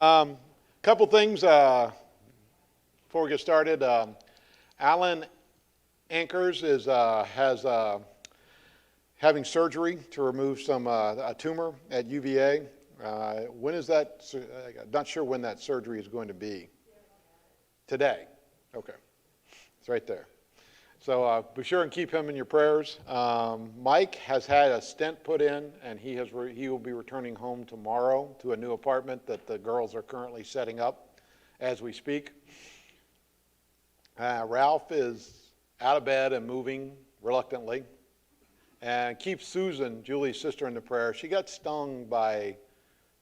Couple things before we get started. Alan Ankers has having surgery to remove a tumor at UVA. When is that? I'm not sure when that surgery is going to be. Today. Okay. It's right there. So be sure and keep him in your prayers. Mike has had a stent put in, and he will be returning home tomorrow to a new apartment that the girls are currently setting up as we speak. Ralph is out of bed and moving reluctantly. And keep Susan, Julie's sister, in the prayer. She got stung by,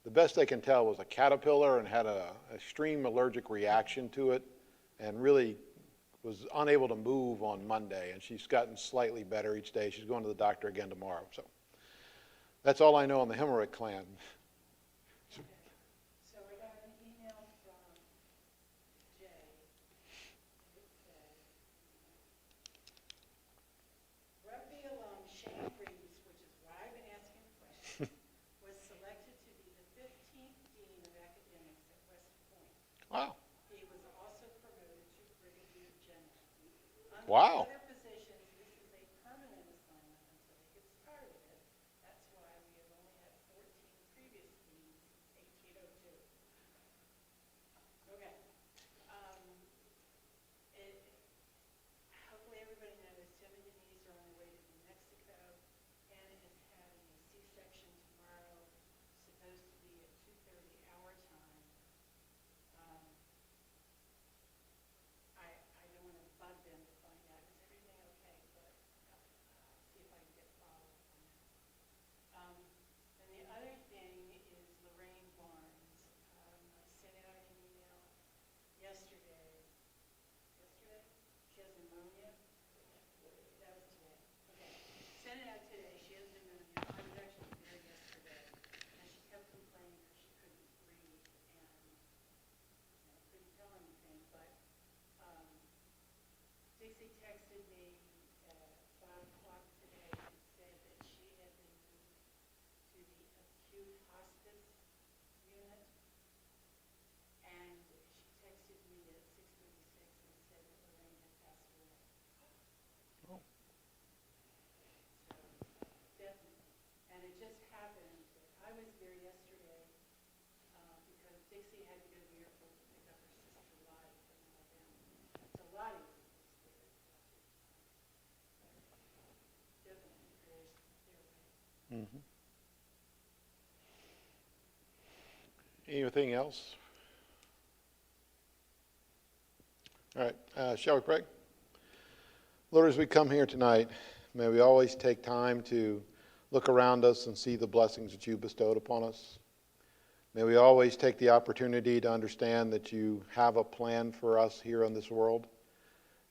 the best they can tell, was a caterpillar and had an extreme allergic reaction to it and really was unable to move on Monday, and she's gotten slightly better each day. She's going to the doctor again tomorrow. So that's all I know on the Hemmerich clan. So I got an email from Jay. It says, rugby alum Shane Reeves, which is why I've been asking the question, was selected to be the 15th Dean of Academics at West Point. Wow. He was also promoted to Brigadier General. Wow. Other positions, this is a permanent assignment until he gets tired of it. That's why we have only had 14 previous deans since 1802. Okay. Hopefully everybody knows Tim and Denise are on their way to New Mexico. Anna is having a C-section tomorrow, supposed to be at 2:30 our time. I don't want to bug them to find out, is everything okay, but see if I can get follow-up on that. And the other thing is Lorraine Barnes. I sent out an email yesterday. Yesterday? She has pneumonia? That was today. Okay. Sent it out today. She has pneumonia. I was actually there yesterday, and she kept complaining because she couldn't breathe and couldn't tell anything, but Dixie texted me at 5 o'clock today and said that she had been moved to the acute hospice unit, and she texted me at 6:36 and said that Lorraine had passed away. Oh. So, definitely. And it just happened that I was there yesterday because Dixie had to go to the airport to pick up her sister Lottie from Alabama. So Lottie was there. Definitely prayers their way. Mm-hmm. Anything else? All right. Shall we pray? Lord, as we come here tonight, may we always take time to look around us and see the blessings that you bestowed upon us. May we always take the opportunity to understand that you have a plan for us here in this world,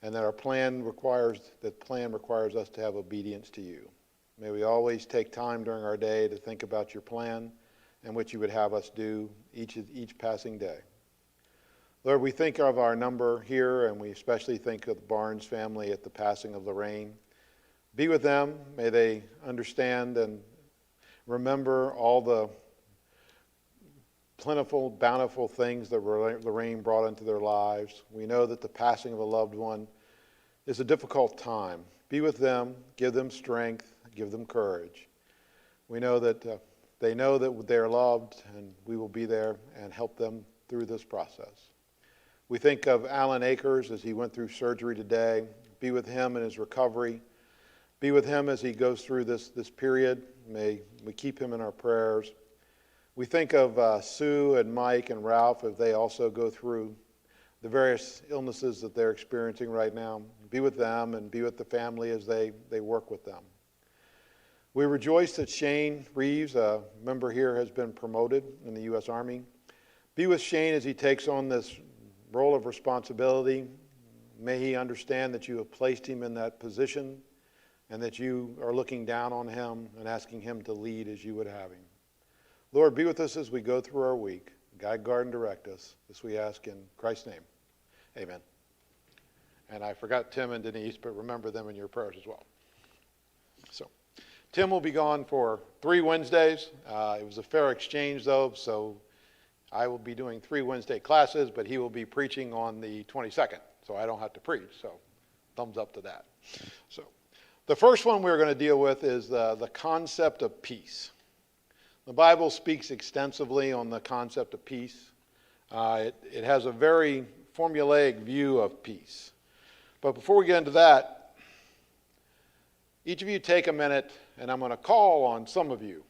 and that our plan requires us to have obedience to you. May we always take time during our day to think about your plan and what you would have us do each passing day. Lord, we think of our number here, and we especially think of the Barnes family at the passing of Lorraine. Be with them. May they understand and remember all the plentiful, bountiful things that Lorraine brought into their lives. We know that the passing of a loved one is a difficult time. Be with them, give them strength, give them courage. We know that they know that they're loved, and we will be there and help them through this process. We think of Alan Akers as he went through surgery today. Be with him in his recovery. Be with him as he goes through this period. May we keep him in our prayers. We think of Sue and Mike and Ralph as they also go through the various illnesses that they're experiencing right now. Be with them and be with the family as they work with them. We rejoice that Shane Reeves, a member here, has been promoted in the U.S. Army. Be with Shane as he takes on this role of responsibility. May he understand that you have placed him in that position and that you are looking down on him and asking him to lead as you would have him. Lord, be with us as we go through our week. Guide, guard, and direct us. This we ask in Christ's name. Amen. And I forgot Tim and Denise, but remember them in your prayers as well. So, Tim will be gone for 3 Wednesdays. It was a fair exchange, though, so I will be doing 3 Wednesday classes, but he will be preaching on the 22nd, so I don't have to preach. So thumbs up to that. So the first one we're going to deal with is the concept of peace. The Bible speaks extensively on the concept of peace. It has a very formulaic view of peace. But before we get into that, each of you take a minute, and I'm going to call on some of you.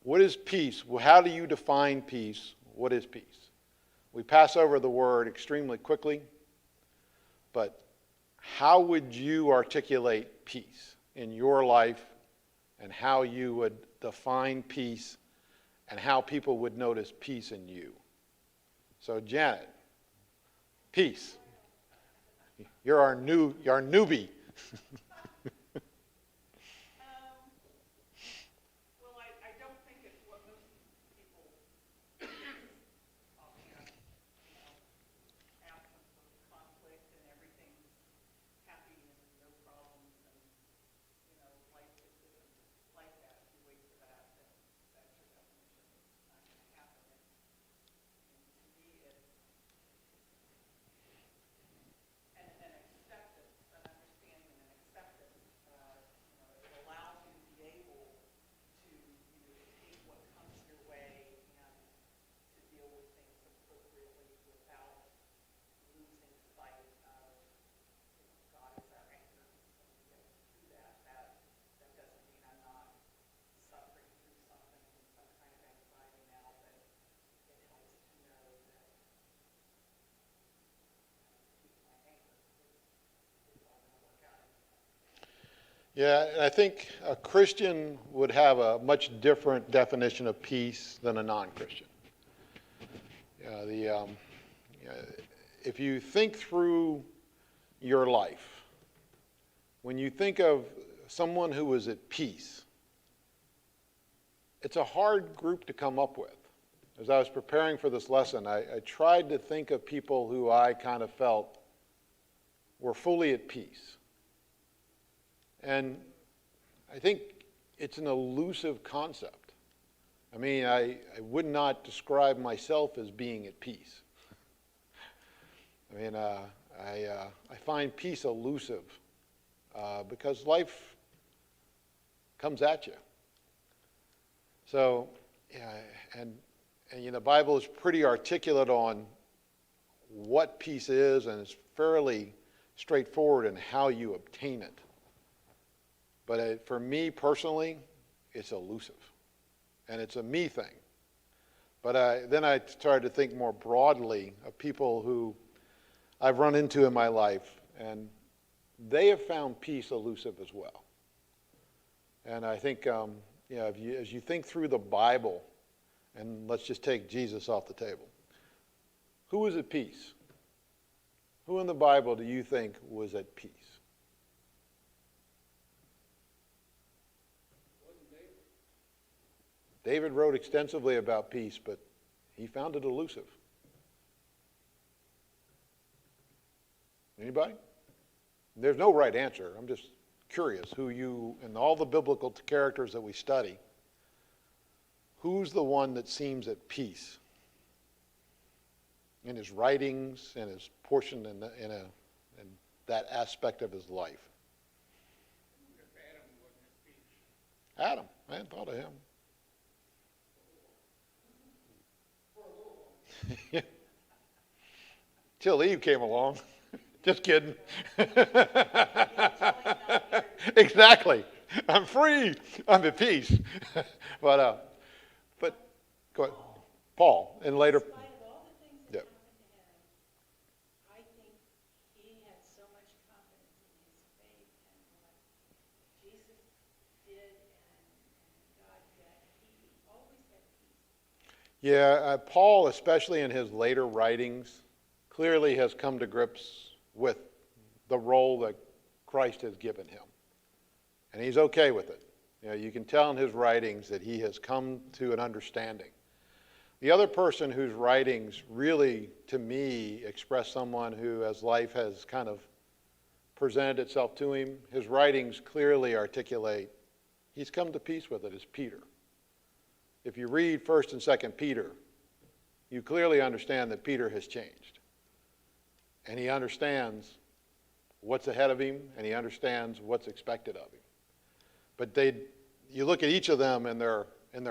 What is peace? Well, how do you define peace? What is peace? We pass over the word extremely quickly, but how would you articulate peace in your life, and how you would define peace, and how people would notice peace in you? So Janet, peace. You're our newbie. Well, I don't think it's what most people talk about, absence of conflict and everything's happy and no problems and, life just isn't like that. If you wait for that, then that's your definition. It's not going to happen. And to me, it's an acceptance, an understanding and acceptance. It allows you to be able to, to take what comes your way and to deal with things appropriately without losing sight of, God is our anchor. So we get through that. That doesn't mean I'm not suffering through something, some kind of anxiety now, but it helps to know that He's my anchor. It's all going to work out. Yeah, and I think a Christian would have a much different definition of peace than a non-Christian. If you think through your life, when you think of someone who is at peace, it's a hard group to come up with. As I was preparing for this lesson, I tried to think of people who I kind of felt were fully at peace. And I think it's an elusive concept. I mean, I would not describe myself as being at peace. I mean, I find peace elusive because life comes at you. So, and the Bible is pretty articulate on what peace is, and it's fairly straightforward in how you obtain it. But for me personally, it's elusive, and it's a me thing. But then I started to think more broadly of people who I've run into in my life, and they have found peace elusive as well. And I think, as you think through the Bible, and let's just take Jesus off the table, who is at peace? Who in the Bible do you think was at peace? David wrote extensively about peace, but he found it elusive. Anybody? There's no right answer. I'm just curious who you, in all the biblical characters that we study, who's the one that seems at peace in his writings, in his portion, in that aspect of his life? Adam, I hadn't thought of him. Till Eve came along. Just kidding. Exactly. I'm free. I'm at peace. But go ahead. Paul, and later. In spite of all the things that happened to him, I think he had so much confidence in his faith and what Jesus did and God that he always had peace. Yeah, Paul, especially in his later writings, clearly has come to grips with the role that Christ has given him. And he's okay with it. You can tell in his writings that he has come to an understanding. The other person whose writings really, to me, express someone who, as life has kind of presented itself to him, his writings clearly articulate he's come to peace with it, is Peter. If you read 1st and 2nd Peter, you clearly understand that Peter has changed. And he understands what's ahead of him, and he understands what's expected of him. But you look at each of them in their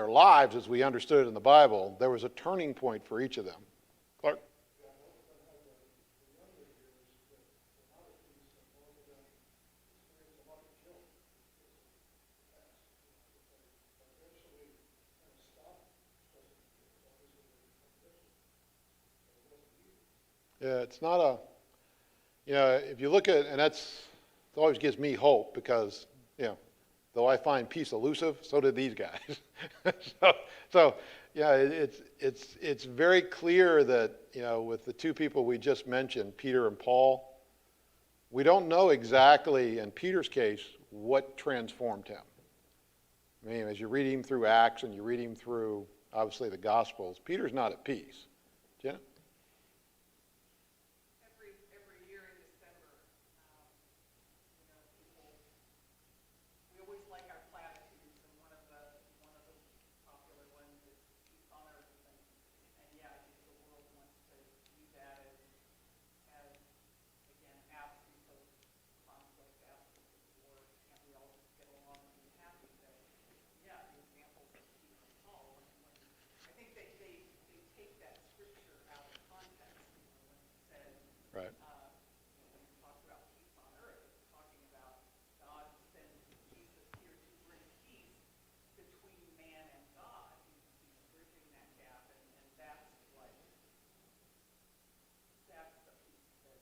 lives, as we understood it in the Bible, there was a turning point for each of them. Clark? Yeah, it's not a, if you look at, and it always gives me hope because, though I find peace elusive, so did these guys. so, yeah, it's very clear that, with the two people we just mentioned, Peter and Paul, we don't know exactly, in Peter's case, what transformed him. I mean, as you read him through Acts and you read him through, obviously, the Gospels, Peter's not at peace. Jenna? Every year in December, people, we always like our platitudes, and one of the popular ones is peace on earth, and yeah, I think the world wants to view that as again, absence of conflict, absence of war. Can't we all just get along and be happy? But yeah, the examples of Peter and Paul, I think they take that scripture out of context. When it says, Right. when it talks about peace on earth, it's talking about God sends Jesus here to bring peace between man and God. He's bridging that gap, and that's the piece that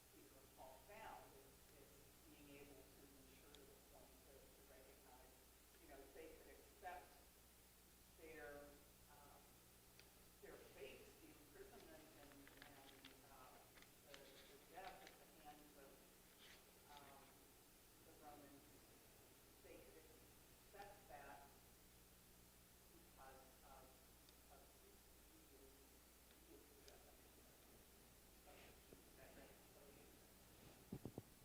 Peter and Paul found is being able to mature to the point to recognize, if they could accept their fate, the imprisonment and the death at the hands of the Romans, they could accept that because of Jesus' death and that reconciliation.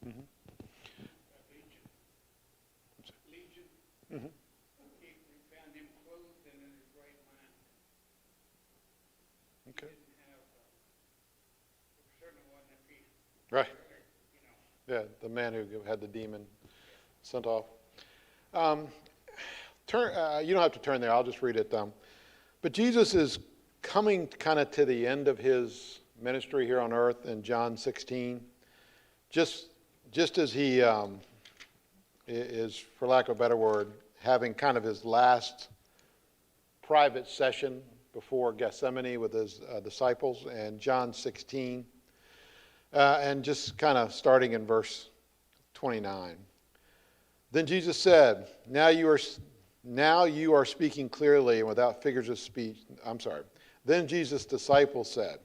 Mm-hmm. Legion. Mm-hmm. We found him clothed and in his right mind. Okay. He didn't have, certainly wasn't a peace. Right. Yeah, the man who had the demon sent off. You don't have to turn there. I'll just read it. But Jesus is coming kind of to the end of his ministry here on earth in John 16. Just as he is, for lack of a better word, having kind of his last private session before Gethsemane with his disciples, and John 16. And just kind of starting in verse 29. Then Jesus said, now you are speaking clearly and without figures of speech. I'm sorry. Then Jesus' disciples said,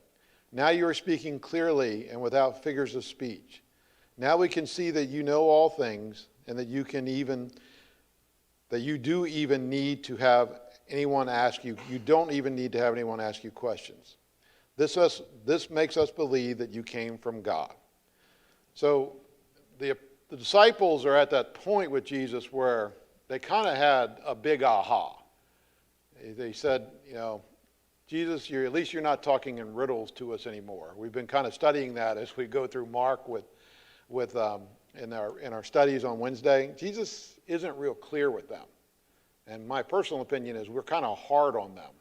now you are speaking clearly and without figures of speech. Now we can see that you know all things, and that you do even need to have anyone ask you. You don't even need to have anyone ask you questions. This makes us believe that you came from God. So the disciples are at that point with Jesus where they kind of had a big aha. They said, Jesus, at least you're not talking in riddles to us anymore. We've been kind of studying that as we go through Mark in our studies on Wednesday. Jesus isn't real clear with them. And my personal opinion is we're kind of hard on them.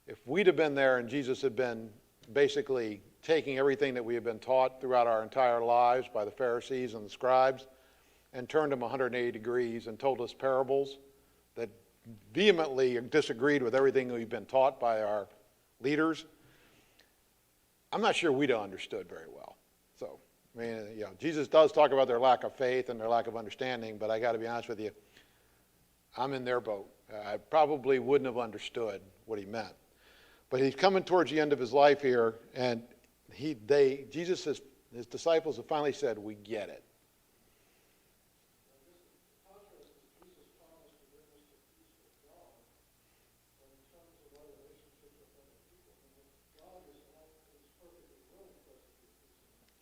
If we'd have been there and Jesus had been basically taking everything that we have been taught throughout our entire lives by the Pharisees and the scribes and turned them 180 degrees and told us parables that vehemently disagreed with everything we've been taught by our leaders, I'm not sure we'd have understood very well. So, Jesus does talk about their lack of faith and their lack of understanding, but I got to be honest with you, I'm in their boat. I probably wouldn't have understood what he meant. But he's coming towards the end of his life here, and his disciples have finally said, we get it.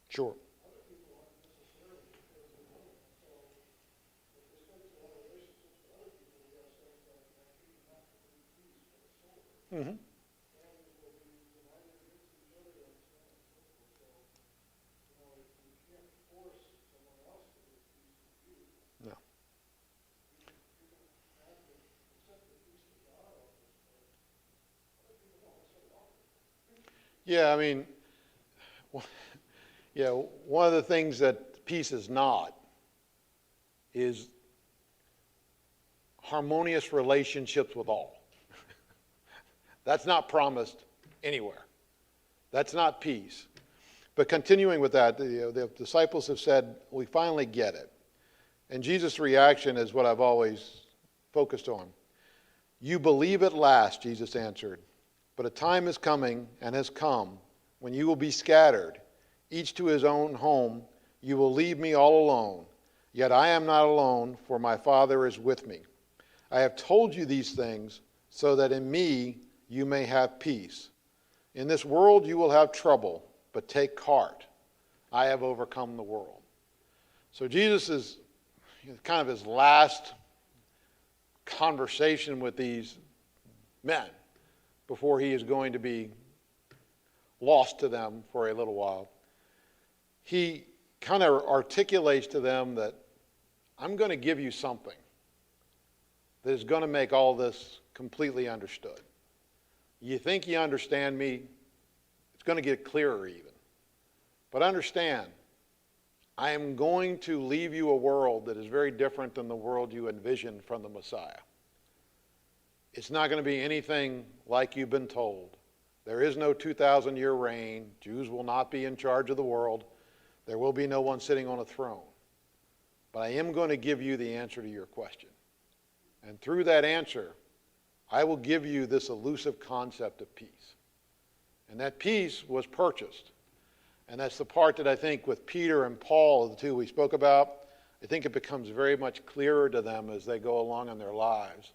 Sure. Mm-hmm. Yeah, I mean, yeah, one of the things that peace is not is harmonious relationships with all. That's not promised anywhere. That's not peace. But continuing with that, the disciples have said, we finally get it. And Jesus' reaction is what I've always focused on. You believe at last, Jesus answered, but a time is coming and has come when you will be scattered, each to his own home. You will leave me all alone. Yet I am not alone, for my Father is with me. I have told you these things so that in me you may have peace. In this world you will have trouble, but take heart. I have overcome the world. So Jesus is kind of his last conversation with these men before he is going to be lost to them for a little while. He kind of articulates to them that I'm going to give you something that is going to make all this completely understood. You think you understand me, it's going to get clearer even. But understand, I am going to leave you a world that is very different than the world you envisioned from the Messiah. It's not going to be anything like you've been told. There is no 2,000-year reign. Jews will not be in charge of the world. There will be no one sitting on a throne. But I am going to give you the answer to your question. And through that answer, I will give you this elusive concept of peace. And that peace was purchased. And that's the part that I think with Peter and Paul, the two we spoke about, I think it becomes very much clearer to them as they go along in their lives.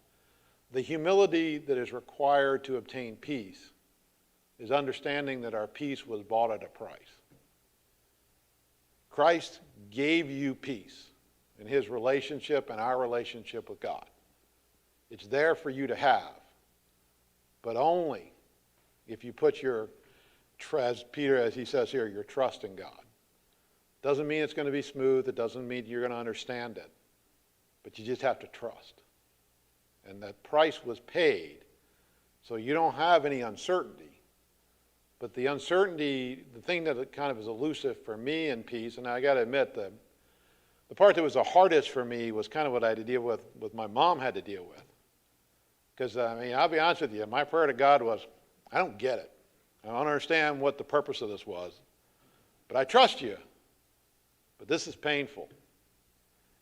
The humility that is required to obtain peace is understanding that our peace was bought at a price. Christ gave you peace in his relationship and our relationship with God. It's there for you to have, but only if you put your, as Peter, as he says here, your trust in God. Doesn't mean it's going to be smooth. It doesn't mean you're going to understand it, but you just have to trust. And that price was paid, so you don't have any uncertainty. But the uncertainty, the thing that kind of is elusive for me in peace, and I got to admit, the part that was the hardest for me was kind of what I had to deal with my mom had to deal with. Because, I mean, I'll be honest with you, my prayer to God was, I don't get it. I don't understand what the purpose of this was. But I trust you. But this is painful.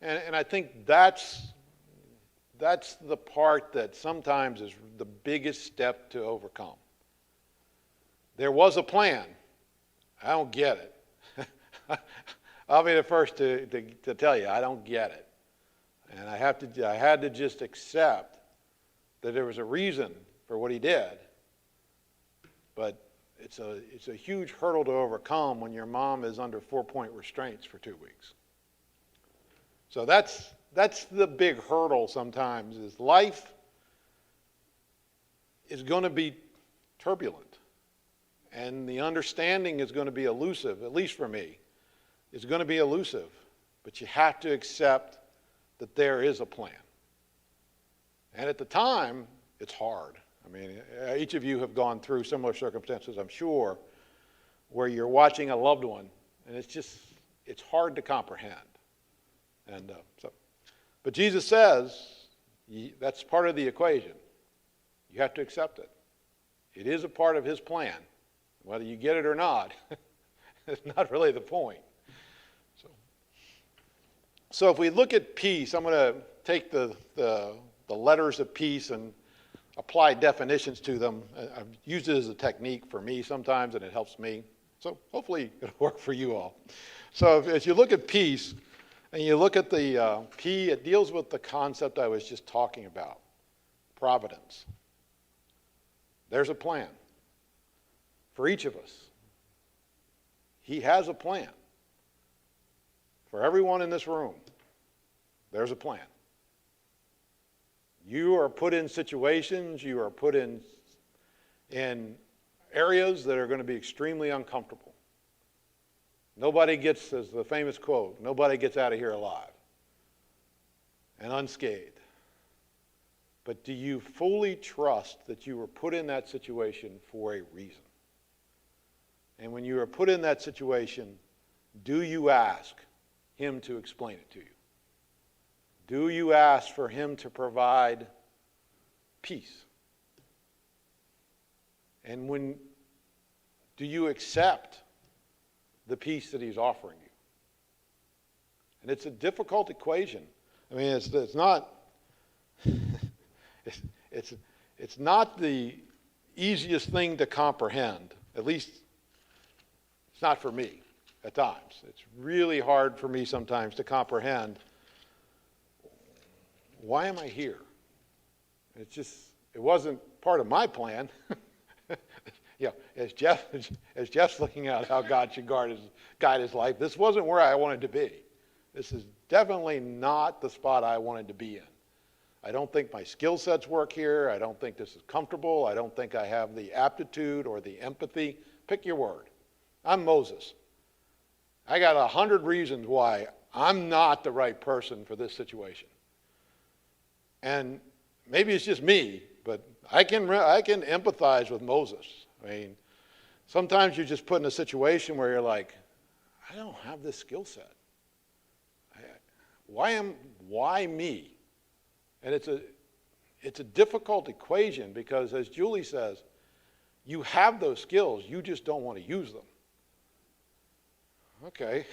And I think that's the part that sometimes is the biggest step to overcome. There was a plan. I don't get it. I'll be the first to tell you, I don't get it. And I had to just accept that there was a reason for what he did. But it's a huge hurdle to overcome when your mom is under 4-point restraints for 2 weeks. So that's the big hurdle sometimes, is life is going to be turbulent. And the understanding is going to be elusive, at least for me. It's going to be elusive. But you have to accept that there is a plan. And at the time, it's hard. I mean, each of you have gone through similar circumstances, I'm sure, where you're watching a loved one, and it's hard to comprehend. And but Jesus says that's part of the equation. You have to accept it. It is a part of his plan. Whether you get it or not, it's not really the point. So if we look at peace, I'm going to take the letters of peace and apply definitions to them. I've used it as a technique for me sometimes, and it helps me. So hopefully it'll work for you all. So if you look at peace, and you look at the P, it deals with the concept I was just talking about, providence. There's a plan for each of us. He has a plan. For everyone in this room, there's a plan. You are put in situations, you are put in areas that are going to be extremely uncomfortable. Nobody gets, as the famous quote, nobody gets out of here alive and unscathed. But do you fully trust that you were put in that situation for a reason? And when you are put in that situation, do you ask him to explain it to you? Do you ask for him to provide peace? And do you accept the peace that he's offering you? And it's a difficult equation. I mean, it's not it's not the easiest thing to comprehend. At least it's not for me at times. It's really hard for me sometimes to comprehend, why am I here? It wasn't part of my plan. As Jeff's looking at how God should guide his life, this wasn't where I wanted to be. This is definitely not the spot I wanted to be in. I don't think my skill sets work here. I don't think this is comfortable. I don't think I have the aptitude or the empathy. Pick your word. I'm Moses. I got 100 reasons why I'm not the right person for this situation. And maybe it's just me, but I can empathize with Moses. I mean, sometimes you're just put in a situation where you're like, I don't have this skill set. Why me? And it's a difficult equation because, as Julie says, you have those skills, you just don't want to use them. Okay.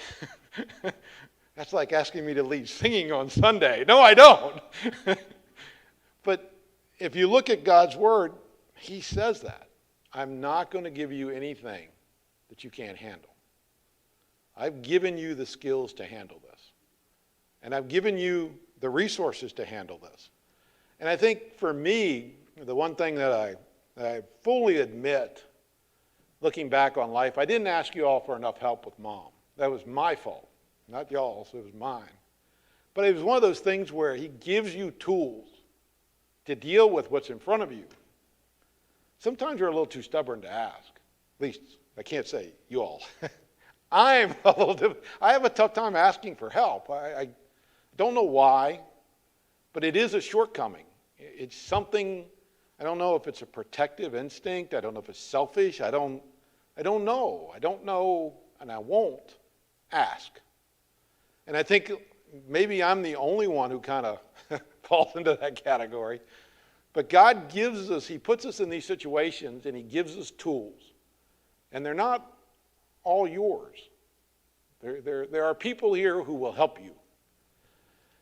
That's like asking me to lead singing on Sunday. No, I don't. But if you look at God's word, he says that. I'm not going to give you anything that you can't handle. I've given you the skills to handle this. And I've given you the resources to handle this. And I think for me, the one thing that I fully admit, looking back on life, I didn't ask you all for enough help with Mom. That was my fault, not y'all's, it was mine. But it was one of those things where he gives you tools to deal with what's in front of you. Sometimes you're a little too stubborn to ask. At least, I can't say you all. I have a tough time asking for help. I don't know why, but it is a shortcoming. It's something, I don't know if it's a protective instinct. I don't know if it's selfish. I don't know. I don't know, and I won't ask. And I think maybe I'm the only one who kind of falls into that category. But God gives us, he puts us in these situations, and he gives us tools. And they're not all yours. There are people here who will help you.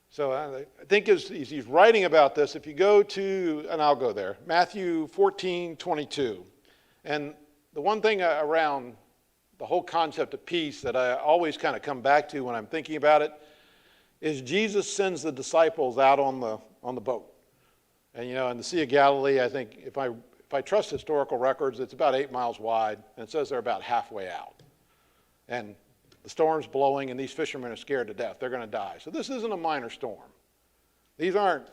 So I think as he's writing about this, if you go to, and I'll go there, Matthew 14:22. And the one thing around the whole concept of peace that I always kind of come back to when I'm thinking about it is Jesus sends the disciples out on the boat. And in the Sea of Galilee, I think if I trust historical records, it's about 8 miles wide, and it says they're about halfway out. And the storm's blowing, and these fishermen are scared to death. They're going to die. So this isn't a minor storm. These aren't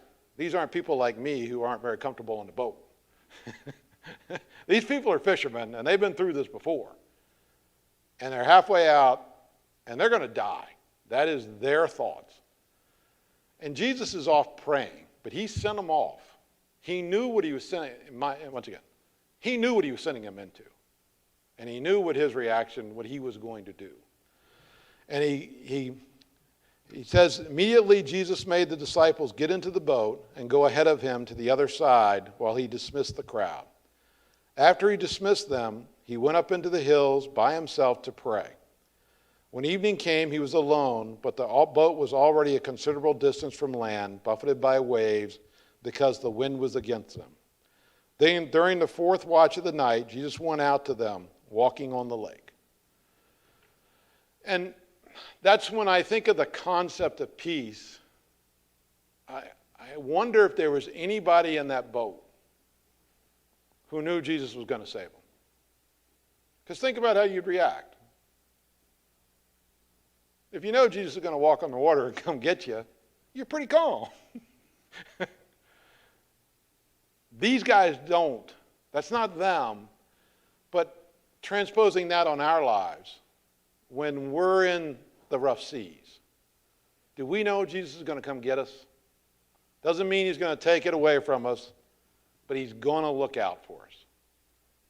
people like me who aren't very comfortable on the boat. These people are fishermen, and they've been through this before. And they're halfway out, and they're going to die. That is their thoughts. And Jesus is off praying, but he sent them off. He knew what he was sending, he knew what he was sending them into. And he knew what his reaction, what he was going to do. And he says, immediately Jesus made the disciples get into the boat and go ahead of him to the other side while he dismissed the crowd. After he dismissed them, he went up into the hills by himself to pray. When evening came, he was alone, but the boat was already a considerable distance from land, buffeted by waves, because the wind was against them. Then, during the fourth watch of the night, Jesus went out to them, walking on the lake. And that's when I think of the concept of peace. I wonder if there was anybody in that boat who knew Jesus was going to save them. Because think about how you'd react. If you know Jesus is going to walk on the water and come get you, you're pretty calm. These guys don't. That's not them. But transposing that on our lives, when we're in the rough seas, do we know Jesus is going to come get us? Doesn't mean he's going to take it away from us, but he's going to look out for us.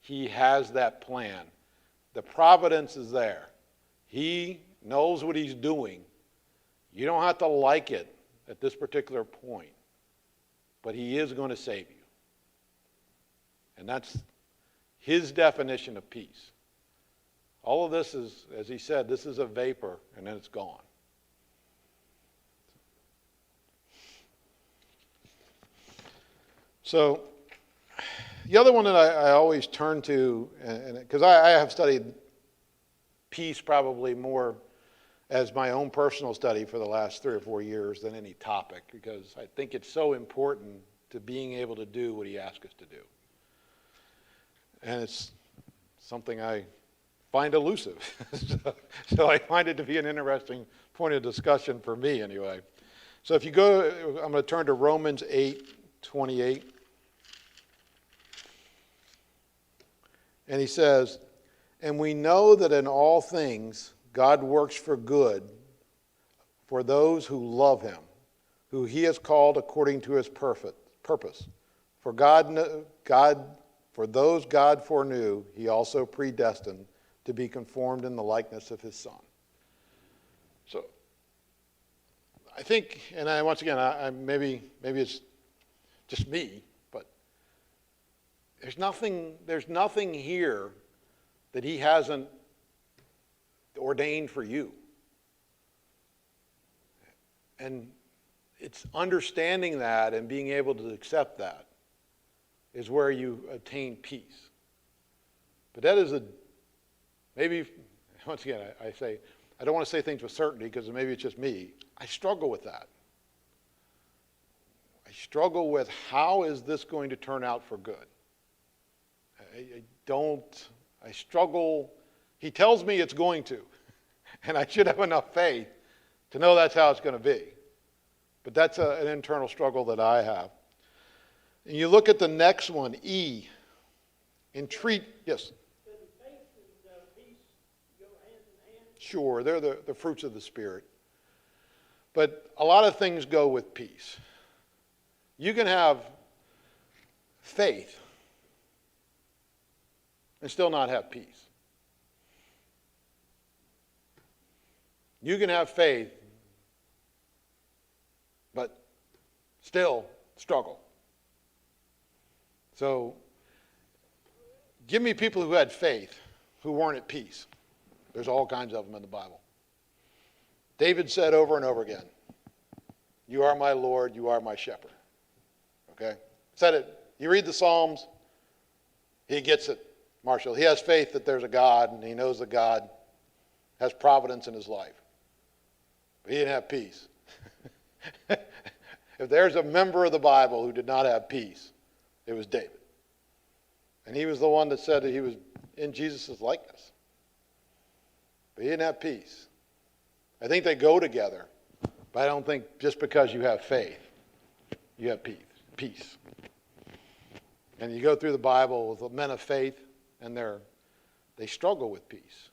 He has that plan. The providence is there. He knows what he's doing. You don't have to like it at this particular point, but he is going to save you. And that's his definition of peace. All of this is, as he said, this is a vapor, and then it's gone. So the other one that I always turn to, because I have studied peace probably more as my own personal study for the last 3 or 4 years than any topic, because I think it's so important to being able to do what he asks us to do. And it's something I find elusive. So I find it to be an interesting point of discussion for me anyway. So if you go, I'm going to turn to Romans 8:28. And he says, and we know that in all things God works for good for those who love him, who he has called according to his purpose. For for those God foreknew, he also predestined to be conformed in the likeness of his Son. So I think, and once again, maybe it's just me, but there's nothing here that he hasn't ordained for you. And it's understanding that and being able to accept that is where you attain peace. But that is maybe, once again, I say, I don't want to say things with certainty because maybe it's just me. I struggle with that. I struggle with how is this going to turn out for good? I struggle. He tells me it's going to, and I should have enough faith to know that's how it's going to be. But that's an internal struggle that I have. And you look at the next one, E. Entreat, yes? Does faith and peace go hand in hand? Sure, they're the fruits of the Spirit. But a lot of things go with peace. You can have faith and still not have peace. You can have faith, but still struggle. So, give me people who had faith, who weren't at peace. There's all kinds of them in the Bible. David said over and over again, you are my Lord, you are my shepherd. Okay? Said it. You read the Psalms, he gets it, Marshall. He has faith that there's a God, and he knows that God has providence in his life. But he didn't have peace. If there's a member of the Bible who did not have peace, it was David. And he was the one that said that he was in Jesus' likeness. But he didn't have peace. I think they go together, but I don't think just because you have faith, you have peace. And you go through the Bible with the men of faith, and they struggle with peace.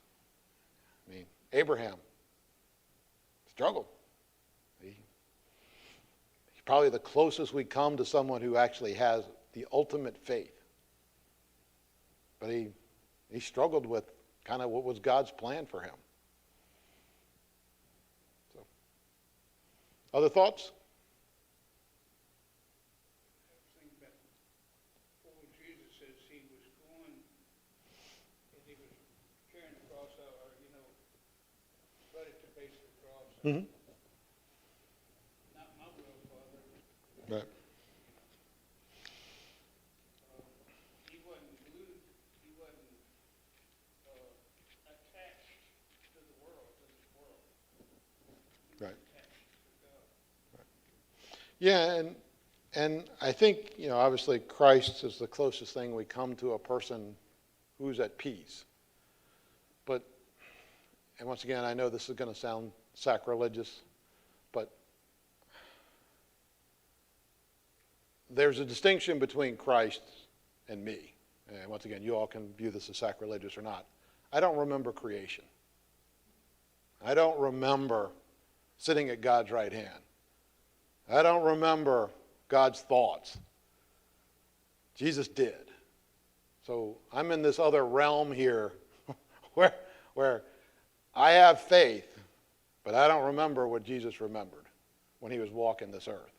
I mean, Abraham struggled. He's probably the closest we come to someone who actually has the ultimate faith. But he struggled with kind of what was God's plan for him. So, other thoughts? Think about before Jesus says he was going, as he was carrying the cross out, or, right at the base of the cross. Mm-hmm. Not my will, Father. Right. He wasn't glued, he wasn't attached to the world, to this world. He was Right. attached to God. Yeah, and I think, obviously Christ is the closest thing we come to a person who's at peace. But, and once again, I know this is going to sound sacrilegious, but there's a distinction between Christ and me. And once again, you all can view this as sacrilegious or not. I don't remember creation. I don't remember sitting at God's right hand. I don't remember God's thoughts. Jesus did. So I'm in this other realm here where I have faith, but I don't remember what Jesus remembered when he was walking this earth.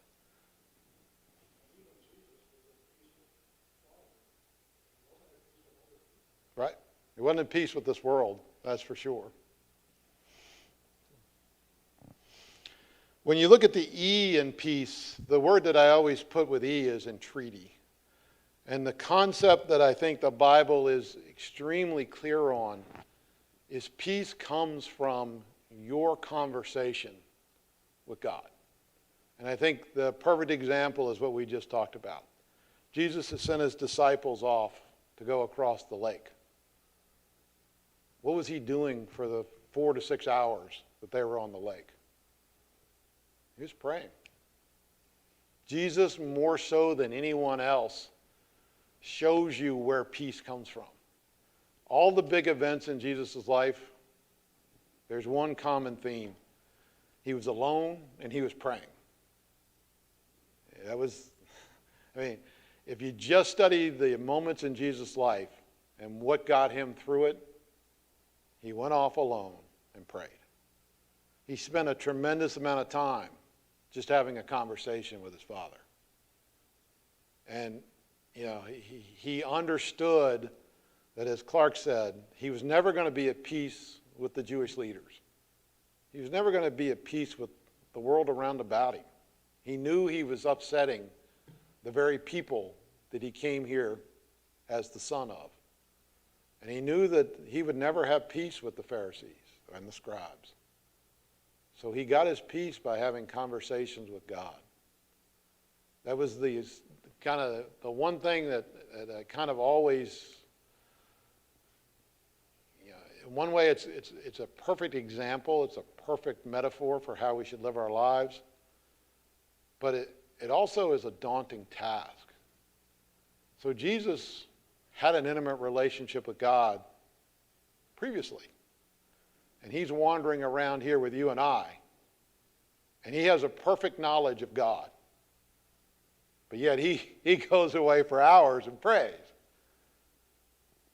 Right? He wasn't in peace with this world, that's for sure. When you look at the E in peace, the word that I always put with E is entreaty. And the concept that I think the Bible is extremely clear on is peace comes from your conversation with God. And I think the perfect example is what we just talked about. Jesus has sent his disciples off to go across the lake. What was he doing for the 4 to 6 hours that they were on the lake? He was praying. Jesus, more so than anyone else, shows you where peace comes from. All the big events in Jesus' life, there's one common theme. He was alone and he was praying. If you just study the moments in Jesus' life and what got him through it, he went off alone and prayed. He spent a tremendous amount of time just having a conversation with his Father. And, he understood that, as Clark said, he was never going to be at peace with the Jewish leaders. He was never going to be at peace with the world around about him. He knew he was upsetting the very people that he came here as the son of. And he knew that he would never have peace with the Pharisees and the scribes. So he got his peace by having conversations with God. That was the one thing that I kind of always, in one way it's a perfect example, it's a perfect metaphor for how we should live our lives, but it also is a daunting task. So Jesus had an intimate relationship with God previously. And he's wandering around here with you and I. And he has a perfect knowledge of God. But yet he goes away for hours and prays.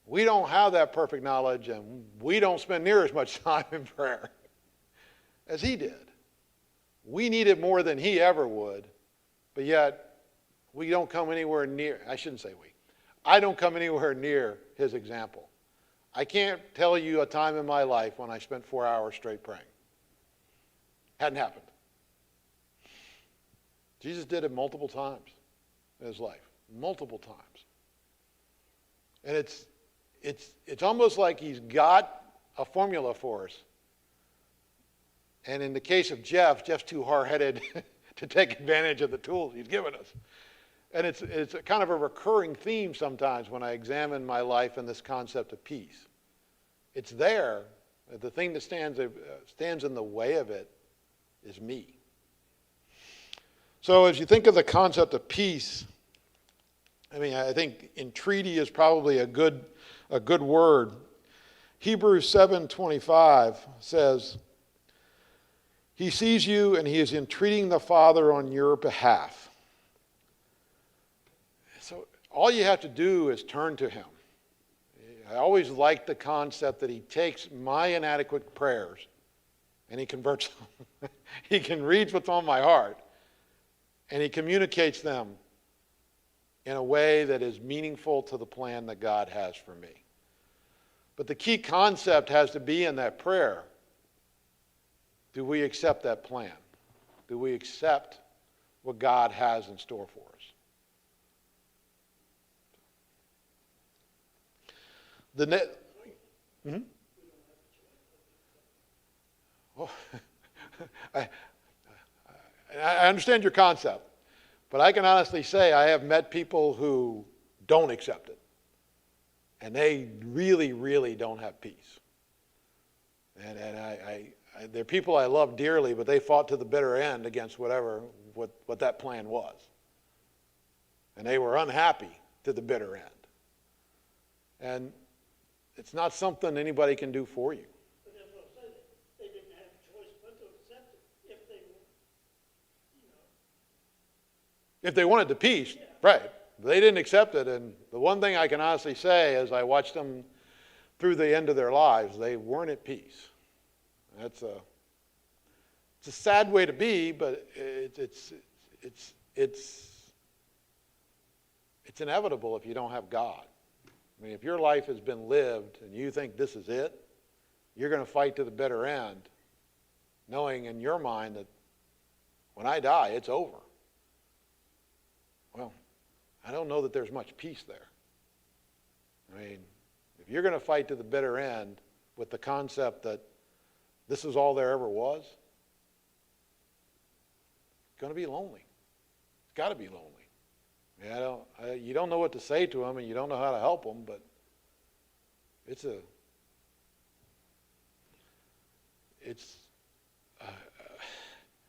We don't have that perfect knowledge, and we don't spend near as much time in prayer as he did. We need it more than he ever would, but yet we don't come anywhere near, I shouldn't say we. I don't come anywhere near his example. I can't tell you a time in my life when I spent 4 hours straight praying. Hadn't happened. Jesus did it multiple times in his life. Multiple times. And it's almost like he's got a formula for us. And in the case of Jeff's too hard-headed to take advantage of the tools he's given us. And it's a kind of a recurring theme sometimes when I examine my life and this concept of peace. It's there. The thing that stands in the way of it is me. So as you think of the concept of peace, I think entreaty is probably a good word. Hebrews 7:25 says, he sees you and he is entreating the Father on your behalf. So all you have to do is turn to him. I always like the concept that he takes my inadequate prayers and he converts them. He can read what's on my heart and he communicates them in a way that is meaningful to the plan that God has for me. But the key concept has to be in that prayer. Do we accept that plan? Do we accept what God has in store for us? I understand your concept, but I can honestly say I have met people who don't accept it, and they really, really don't have peace. And they're people I love dearly, but they fought to the bitter end against what that plan was, and they were unhappy to the bitter end. And it's not something anybody can do for you. But that's what I'm saying. They didn't have a choice but to accept it if they were, If they wanted the peace, yeah. Right. They didn't accept it. And the one thing I can honestly say is I watched them through the end of their lives, they weren't at peace. It's a sad way to be, but it's inevitable if you don't have God. I mean, if your life has been lived and you think this is it, you're going to fight to the bitter end, knowing in your mind that when I die, it's over. Well, I don't know that there's much peace there. I mean, if you're going to fight to the bitter end with the concept that this is all there ever was, it's going to be lonely. It's got to be lonely. I mean, you don't know what to say to them, and you don't know how to help them, but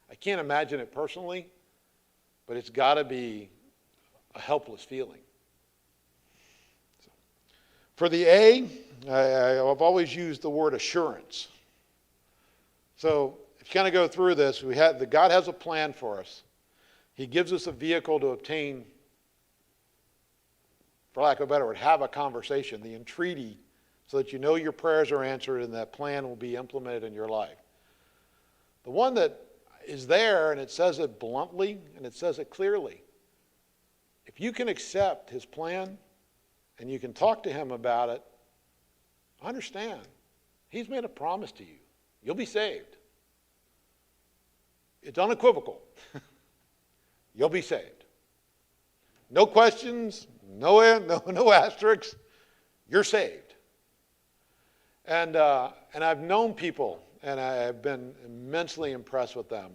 I can't imagine it personally, but it's got to be a helpless feeling. So, for the A, I've always used the word assurance. So if you kind of go through this, God has a plan for us. He gives us a vehicle to obtain, for lack of a better word, have a conversation, the entreaty, so that you know your prayers are answered and that plan will be implemented in your life. The one that is there, and it says it bluntly, and it says it clearly. If you can accept his plan, and you can talk to him about it, understand, he's made a promise to you. You'll be saved. It's unequivocal. You'll be saved. No questions, no asterisks. You're saved. And I've known people, and I've been immensely impressed with them,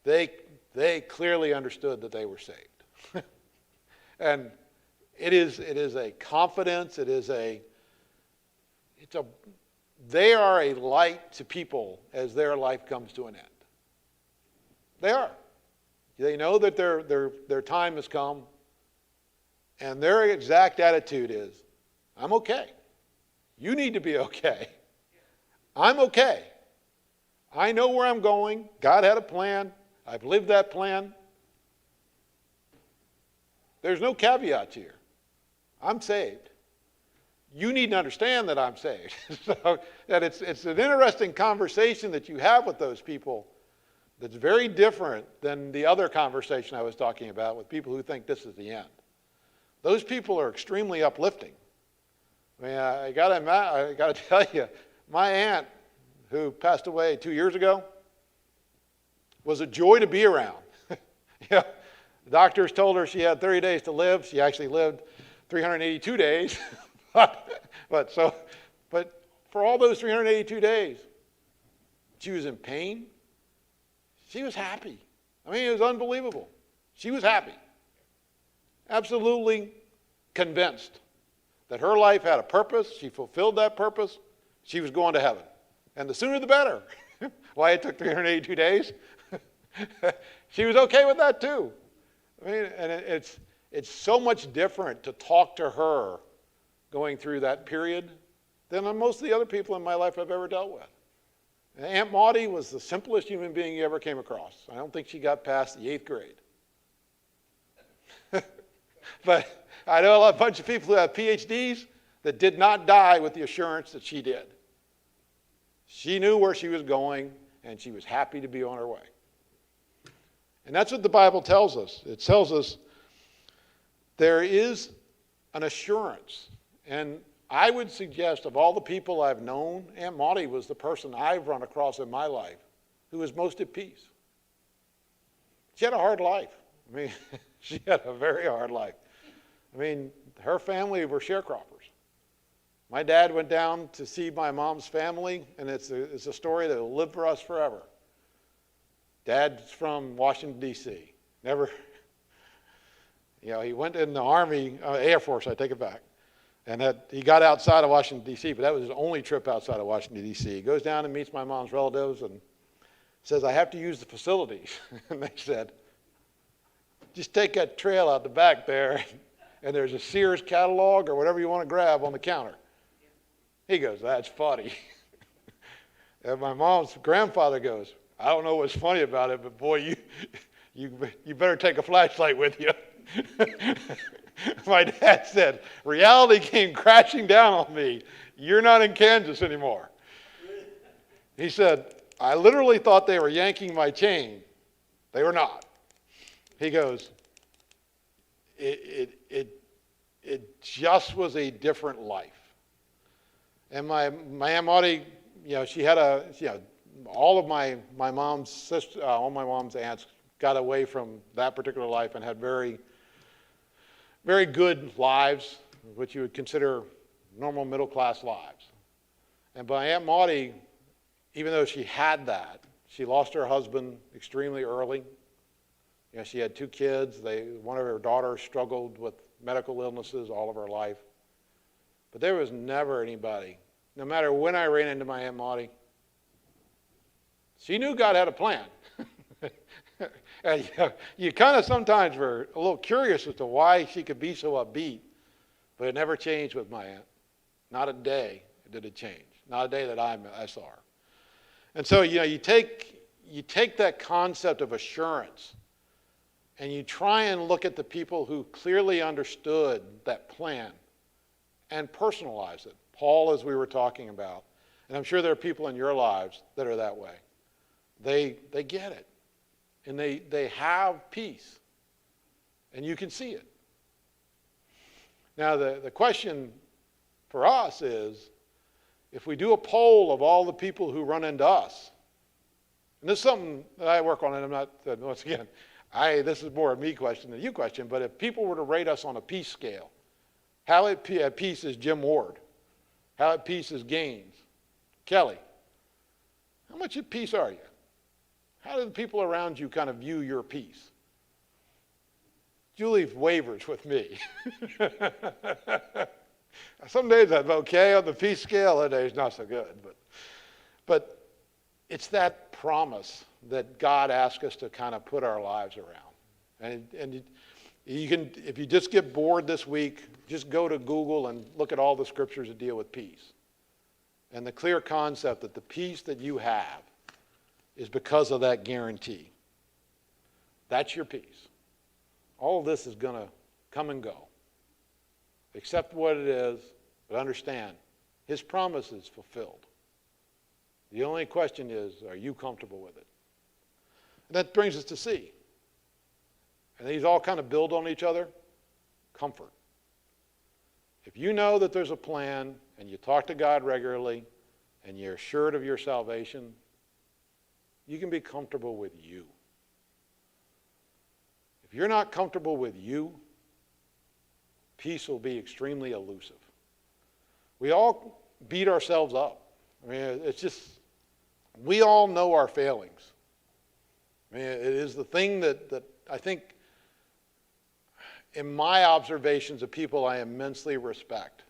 that they clearly understood that they were saved. And it is a confidence, they are a light to people as their life comes to an end. They are. They know that their time has come, and their exact attitude is, I'm okay. You need to be okay. I'm okay. I know where I'm going. God had a plan. I've lived that plan. There's no caveats here. I'm saved. You need to understand that I'm saved. So that it's an interesting conversation that you have with those people that's very different than the other conversation I was talking about with people who think this is the end. Those people are extremely uplifting. I mean, I got to tell you, my aunt, who passed away 2 years ago, was a joy to be around. The doctors told her she had 30 days to live. She actually lived 382 days. But for all those 382 days, she was in pain. She was happy. I mean, it was unbelievable. She was happy. Absolutely convinced that her life had a purpose. She fulfilled that purpose. She was going to heaven. And the sooner the better. Why it took 382 days? She was okay with that too. I mean, and it's so much different to talk to her going through that period than most of the other people in my life I've ever dealt with. And Aunt Maudie was the simplest human being you ever came across. I don't think she got past the 8th grade. But I know a bunch of people who have PhDs that did not die with the assurance that she did. She knew where she was going, and she was happy to be on her way. And that's what the Bible tells us. It tells us there is an assurance. And I would suggest of all the people I've known, Aunt Maudie was the person I've run across in my life who was most at peace. She had a hard life. I mean, she had a very hard life. I mean, her family were sharecroppers. My dad went down to see my mom's family, and it's a story that will live for us forever. Dad's from Washington, D.C. Never, he went in the Army, Air Force, I take it back. And he got outside of Washington, D.C., but that was his only trip outside of Washington, D.C. He goes down and meets my mom's relatives and says, I have to use the facilities. And they said, just take that trail out the back there, and there's a Sears catalog or whatever you want to grab on the counter. He goes, that's funny. And my mom's grandfather goes, I don't know what's funny about it, but boy, you better take a flashlight with you. My dad said, reality came crashing down on me. You're not in Kansas anymore. He said, I literally thought they were yanking my chain. They were not. He goes, it just was a different life. And my Aunt Maudie, she had all of my mom's sister, all my mom's aunts got away from that particular life and had very, very good lives, which you would consider normal middle class lives. And my Aunt Maudie, even though she had that, she lost her husband extremely early. She had 2 kids. One of her daughters struggled with medical illnesses all of her life. But there was never anybody, no matter when I ran into my Aunt Maudie, she knew God had a plan. And you kind of sometimes were a little curious as to why she could be so upbeat, but it never changed with my aunt. Not a day did it change. Not a day that I saw her. And so, you take that concept of assurance and you try and look at the people who clearly understood that plan and personalize it. Paul, as we were talking about, and I'm sure there are people in your lives that are that way. They get it. And they have peace. And you can see it. Now, the question for us is, if we do a poll of all the people who run into us, and this is something that I work on, and I'm not, once again, this is more a me question than you question, but if people were to rate us on a peace scale, how at peace is Jim Ward? How at peace is Gaines? Kelly? How much at peace are you? How do the people around you kind of view your peace? Julie wavers with me. Some days I'm okay on the peace scale, other days not so good. But it's that promise that God asks us to kind of put our lives around. And you can, if you just get bored this week, just go to Google and look at all the scriptures that deal with peace. And the clear concept that the peace that you have is because of that guarantee. That's your peace. All of this is going to come and go. Accept what it is, but understand, his promise is fulfilled. The only question is, are you comfortable with it? And that brings us to C. And these all kind of build on each other. Comfort. If you know that there's a plan, and you talk to God regularly, and you're assured of your salvation, you can be comfortable with you. If you're not comfortable with you, peace will be extremely elusive. We all beat ourselves up. I mean, it's just, we all know our failings. I mean, it is the thing that I think, in my observations of people I immensely respect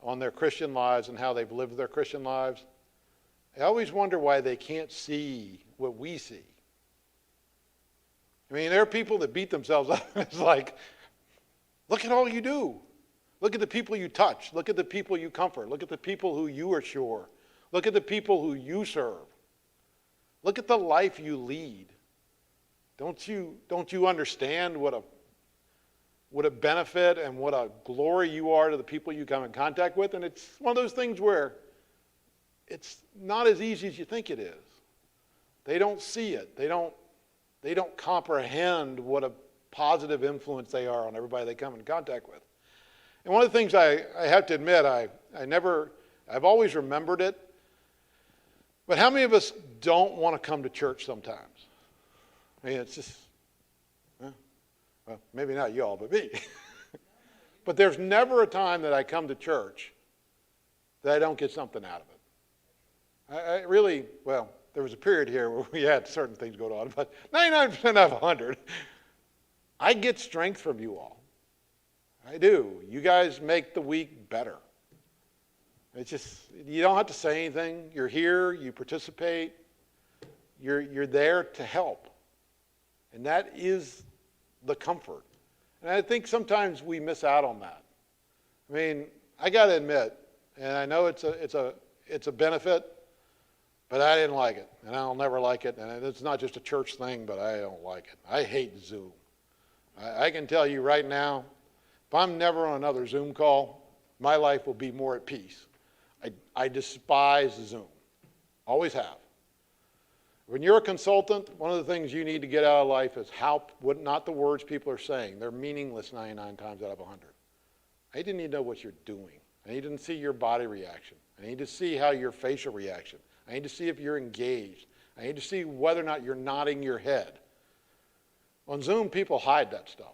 on their Christian lives and how they've lived their Christian lives, I always wonder why they can't see what we see. I mean, there are people that beat themselves up. It's like, look at all you do. Look at the people you touch. Look at the people you comfort. Look at the people who you assure. Look at the people who you serve. Look at the life you lead. Don't you understand what a benefit and what a glory you are to the people you come in contact with? And it's one of those things where it's not as easy as you think it is. They don't see it. They don't comprehend what a positive influence they are on everybody they come in contact with. And one of the things I have to admit, I've always remembered it, but how many of us don't want to come to church sometimes? I mean, it's just, well, maybe not you all, but me. But there's never a time that I come to church that I don't get something out of it. I really, well, there was a period here where we had certain things going on, but 99% out of 100, I get strength from you all. I do. You guys make the week better. It's just, you don't have to say anything. You're here, you participate, you're there to help. And that is the comfort. And I think sometimes we miss out on that. I mean, I got to admit, and I know it's a benefit, but I didn't like it, and I'll never like it. And it's not just a church thing, but I don't like it. I hate Zoom. I can tell you right now, If I'm never on another Zoom call, my life will be more at peace. I despise Zoom. Always have. When you're a consultant, one of the things you need to get out of life is not the words people are saying. They're meaningless 99 times out of 100. I need to know what you're doing. I need to see your body reaction. I need to see how your facial reaction. I need to see if you're engaged. I need to see whether or not you're nodding your head. On Zoom, people hide that stuff.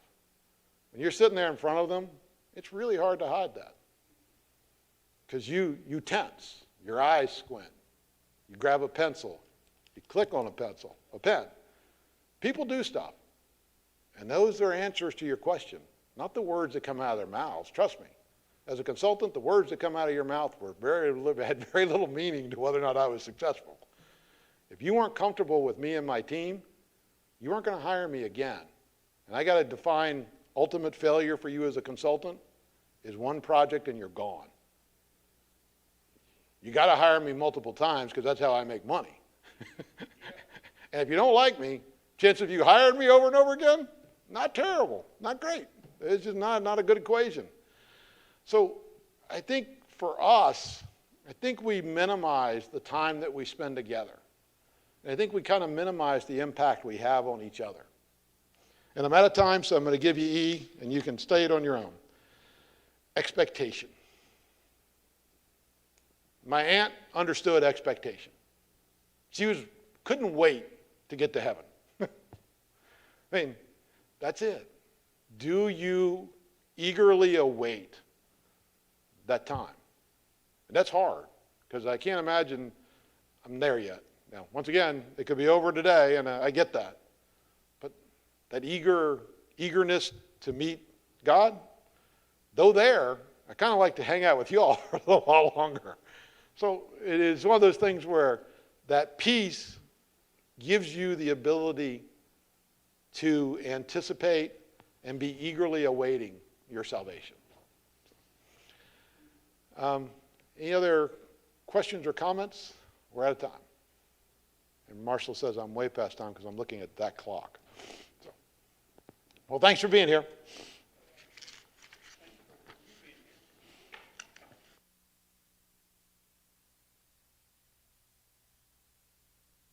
When you're sitting there in front of them, it's really hard to hide that. Because you tense. Your eyes squint. You grab a pencil. You click on a pen. People do stuff. And those are answers to your question, not the words that come out of their mouths. Trust me. As a consultant, the words that come out of your mouth had very little meaning to whether or not I was successful. If you weren't comfortable with me and my team, you weren't going to hire me again. And I got to define ultimate failure for you as a consultant is one project and you're gone. You got to hire me multiple times because that's how I make money. And if you don't like me, chance of you hiring me over and over again, not terrible, not great. It's just not a good equation. So I think for us, I think we minimize the time that we spend together. And I think we kind of minimize the impact we have on each other. And I'm out of time, so I'm going to give you E, and you can stay it on your own. Expectation. My aunt understood expectation. She couldn't wait to get to heaven. I mean, that's it. Do you eagerly await that time? And that's hard, because I can't imagine I'm there yet. Now, once again, it could be over today, and I get that. But that eagerness to meet God, though there, I kind of like to hang out with you all for a little while longer. So it is one of those things where that peace gives you the ability to anticipate and be eagerly awaiting your salvation. Any other questions or comments? We're out of time. And Marshall says I'm way past time because I'm looking at that clock. So, well, thanks for being here.